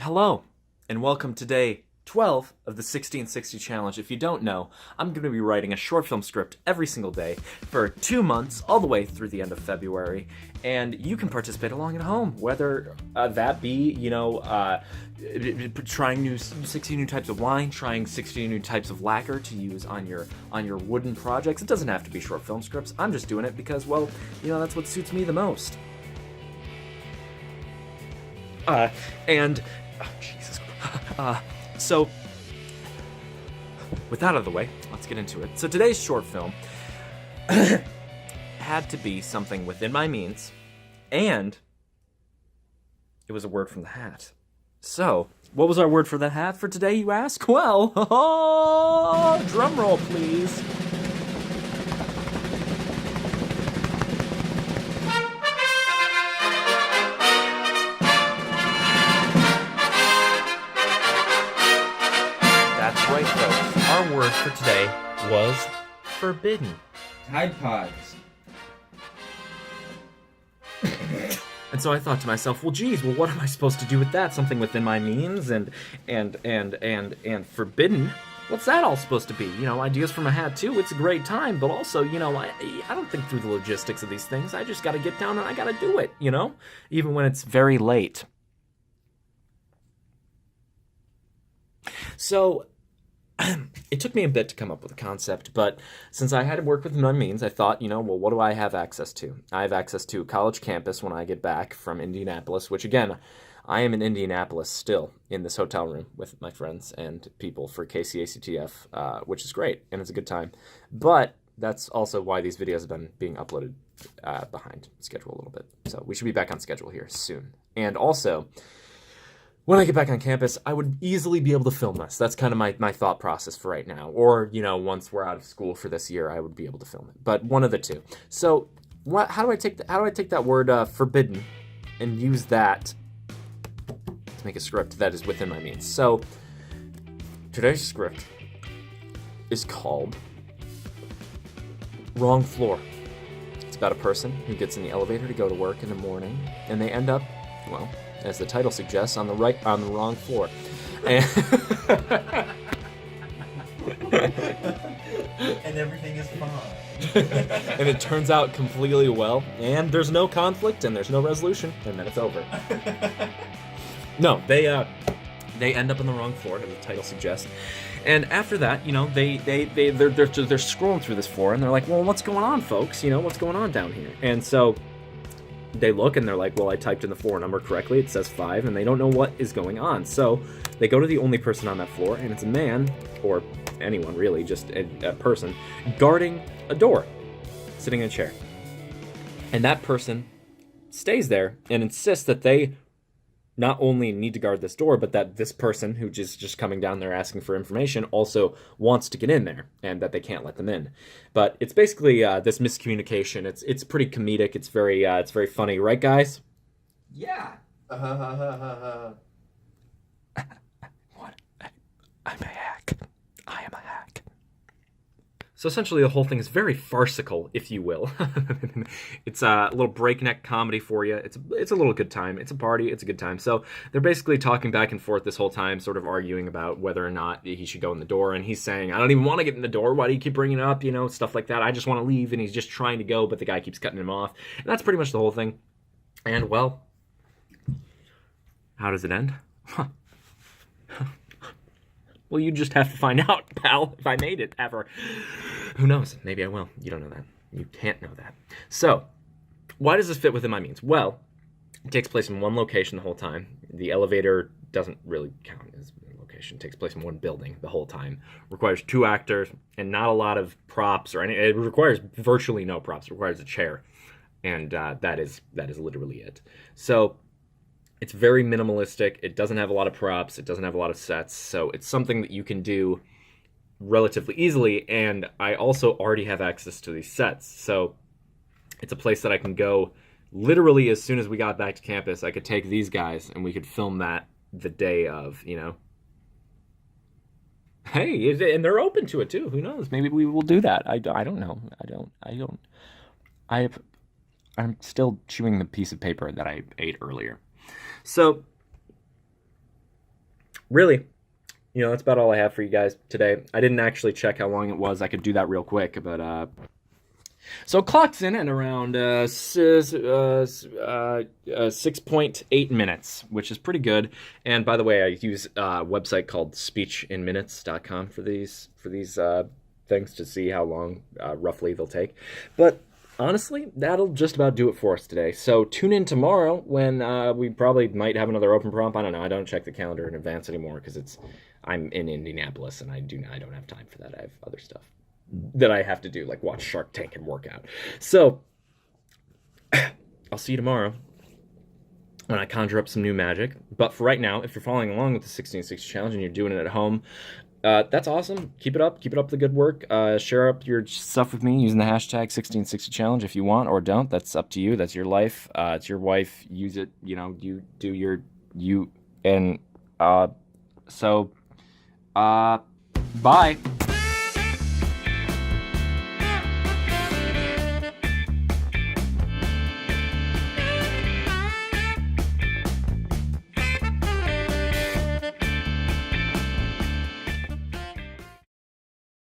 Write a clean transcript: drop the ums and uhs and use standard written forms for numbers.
Hello, and welcome to day 12 of the 1660 Challenge. If you don't know, I'm going to be writing a short film script every single day for 2 months, all the way through the end of February, and you can participate along at home, whether that be, trying 60 new types of wine, trying 60 new types of lacquer to use on your wooden projects. It doesn't have to be short film scripts. I'm just doing it because, well, that's what suits me the most. And oh, Jesus. So, with that out of the way, let's get into it. So today's short film had to be something within my means, and it was a word from the hat. So, what was our word for the hat for today, you ask? Well, drum roll, please. Right, folks. Our word for today was forbidden. Tide Pods. And so I thought to myself, well, geez, what am I supposed to do with that? Something within my means and forbidden. What's that all supposed to be? Ideas from a hat too. It's a great time, but also, I don't think through the logistics of these things. I just got to get down and I got to do it. Even when it's very late. So it took me a bit to come up with a concept, but since I had to work within my means, I thought, what do I have access to? I have access to a college campus when I get back from Indianapolis, which again, I am in Indianapolis still in this hotel room with my friends and people for KCACTF, which is great, and it's a good time. But that's also why these videos have been being uploaded behind schedule a little bit. So we should be back on schedule here soon. And also, when I get back on campus, I would easily be able to film this. That's kind of my thought process for right now. Or, once we're out of school for this year, I would be able to film it. But one of the two. So, how do I take that word forbidden and use that to make a script that is within my means? So, today's script is called Wrong Floor. It's about a person who gets in the elevator to go to work in the morning, and they end up, well, as the title suggests, on the wrong floor. And everything is fine. And it turns out completely well, and there's no conflict, and there's no resolution, and then it's over. No, they end up on the wrong floor, as the title suggests. And after that, they're scrolling through this floor, and they're like, well, what's going on, folks? What's going on down here? And so they look and they're like, well, I typed in the floor number correctly. It says 5, and they don't know what is going on. So they go to the only person on that floor, and it's a man, or anyone really, just a person, guarding a door, sitting in a chair. And that person stays there and insists that they not only need to guard this door, but that this person who is just coming down there asking for information also wants to get in there, and that they can't let them in. But it's basically this miscommunication. It's pretty comedic. It's very funny, right, guys? Yeah. What? I'm a hack. I am a hack. So essentially, the whole thing is very farcical, if you will. It's a little breakneck comedy for you. It's a little good time. It's a party. It's a good time. So they're basically talking back and forth this whole time, sort of arguing about whether or not he should go in the door. And he's saying, I don't even want to get in the door. Why do you keep bringing it up? Stuff like that. I just want to leave. And he's just trying to go, but the guy keeps cutting him off. And that's pretty much the whole thing. And, well, how does it end? Well, you just have to find out, pal, if I made it ever. Who knows? Maybe I will. You don't know that. You can't know that. So, why does this fit within my means? Well, it takes place in one location the whole time. The elevator doesn't really count as a location. It takes place in one building the whole time. Requires 2 actors and not a lot of props or any. It requires virtually no props. It requires a chair, and that is literally it. So, it's very minimalistic. It doesn't have a lot of props. It doesn't have a lot of sets. So it's something that you can do relatively easily. And I also already have access to these sets. So it's a place that I can go literally as soon as we got back to campus. I could take these guys and we could film that the day of, Hey, and they're open to it too. Who knows? Maybe we will do that. I don't know. I'm still chewing the piece of paper that I ate earlier. So, really, that's about all I have for you guys today. I didn't actually check how long it was. I could do that real quick, but so it clocks in at around 6.8 minutes, which is pretty good. And by the way, I use a website called speechinminutes.com for these things to see how long roughly they'll take. But honestly, that'll just about do it for us today. So tune in tomorrow when we probably might have another open prompt. I don't know. I don't check the calendar in advance anymore because I'm in Indianapolis and I don't have time for that. I have other stuff that I have to do, like watch Shark Tank and work out. So I'll see you tomorrow when I conjure up some new magic. But for right now, if you're following along with the 1660 challenge and you're doing it at home, that's awesome. Keep it up. Keep it up the good work. Share up your stuff with me using the hashtag 1660 challenge if you want or don't. That's up to you. That's your life. It's your wife. Use it. You do you and so bye.